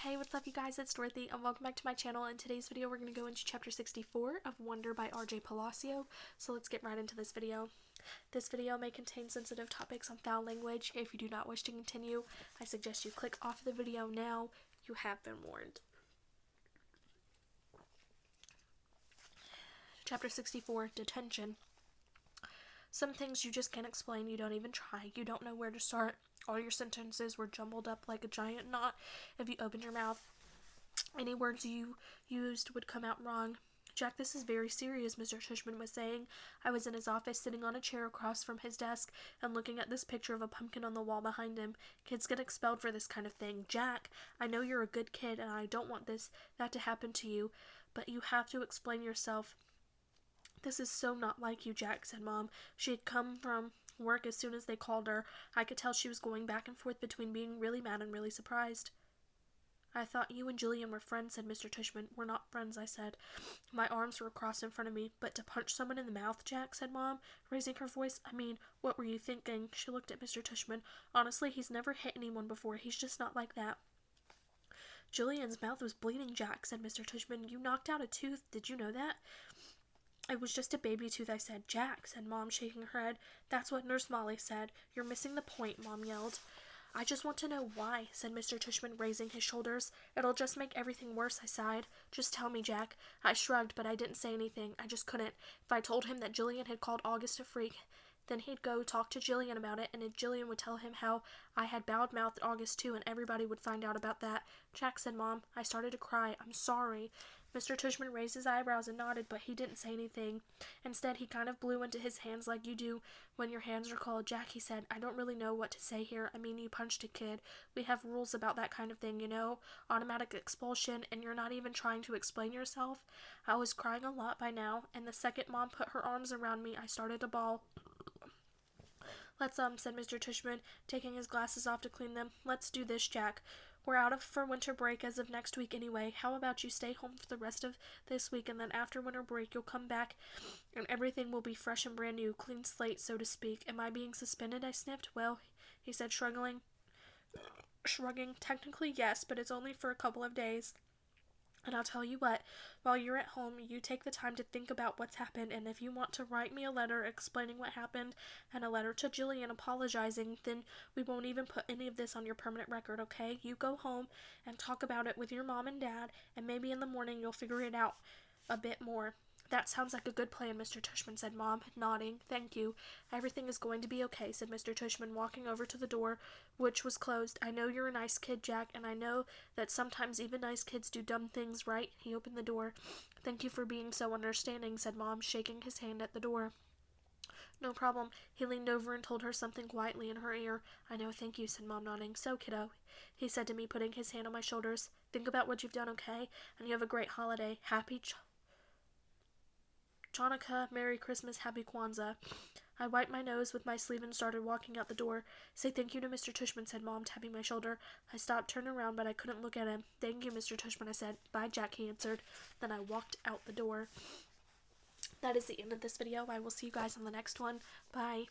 Hey, what's up you guys, it's Dorothy and welcome back to my channel. In today's video we're going to go into chapter 64 of Wonder by R.J. Palacio, so let's get right into this video. This video may contain sensitive topics on foul language. If you do not wish to continue, I suggest you click off the video now. You have been warned. Chapter 64, Detention. Some things you just can't explain, you don't even try, you don't know where to start. All your sentences were jumbled up like a giant knot. If you opened your mouth, any words you used would come out wrong. Jack, this is very serious, Mr. Tushman was saying. I was in his office, sitting on a chair across from his desk, and looking at this picture of a pumpkin on the wall behind him. Kids get expelled for this kind of thing. Jack, I know you're a good kid, and I don't want that to happen to you, but you have to explain yourself. This is so not like you, Jack, said Mom. She had come from work as soon as they called her. I could tell she was going back and forth between being really mad and really surprised. I thought you and Jillian were friends, said Mr. Tushman. We're not friends, I said. My arms were crossed in front of me. But to punch someone in the mouth, Jack, said Mom, raising her voice. I mean, what were you thinking? She looked at Mr. Tushman. Honestly, he's never hit anyone before. He's just not like that. Jillian's mouth was bleeding, Jack, said Mr. Tushman. You knocked out a tooth. Did you know that? It was just a baby tooth, I said. Jack, said Mom, shaking her head. That's what Nurse Molly said. You're missing the point, Mom yelled. I just want to know why, said Mr. Tushman, raising his shoulders. It'll just make everything worse, I sighed. Just tell me, Jack. I shrugged, but I didn't say anything. I just couldn't. If I told him that Jillian had called August a freak, then he'd go talk to Jillian about it, and if Jillian would tell him how I had bad-mouthed August too, and everybody would find out about that. Jack, said Mom. I started to cry. I'm sorry. Mr. Tushman raised his eyebrows and nodded, but he didn't say anything. Instead, he kind of blew into his hands like you do when your hands are cold. Jack, he said, I don't really know what to say here. I mean, you punched a kid. We have rules about that kind of thing, you know? Automatic expulsion, and you're not even trying to explain yourself. I was crying a lot by now, and the second Mom put her arms around me, I started to bawl. Let's, said Mr. Tushman, taking his glasses off to clean them. Let's do this, Jack. We're out for winter break as of next week anyway. How about you stay home for the rest of this week, and then after winter break you'll come back and everything will be fresh and brand new, clean slate, so to speak. Am I being suspended? I sniffed. Well, he said, shrugging. Technically, yes, but it's only for a couple of days. And I'll tell you what, while you're at home, you take the time to think about what's happened, and if you want to write me a letter explaining what happened and a letter to Jillian apologizing, then we won't even put any of this on your permanent record, okay? You go home and talk about it with your mom and dad, and maybe in the morning you'll figure it out a bit more. That sounds like a good plan, Mr. Tushman, said Mom, nodding. Thank you. Everything is going to be okay, said Mr. Tushman, walking over to the door, which was closed. I know you're a nice kid, Jack, and I know that sometimes even nice kids do dumb things, right? He opened the door. Thank you for being so understanding, said Mom, shaking his hand at the door. No problem. He leaned over and told her something quietly in her ear. I know, thank you, said Mom, nodding. So, kiddo, he said to me, putting his hand on my shoulders. Think about what you've done, okay? And you have a great holiday. Happy Chanukah, Merry Christmas, Happy Kwanzaa. I wiped my nose with my sleeve and started walking out the door. Say thank you to Mr. Tushman, said Mom, tapping my shoulder. I stopped, turned around, but I couldn't look at him. Thank you, Mr. Tushman, I said. Bye, Jack, he answered. Then I walked out the door. That is the end of this video. I will see you guys on the next one. Bye.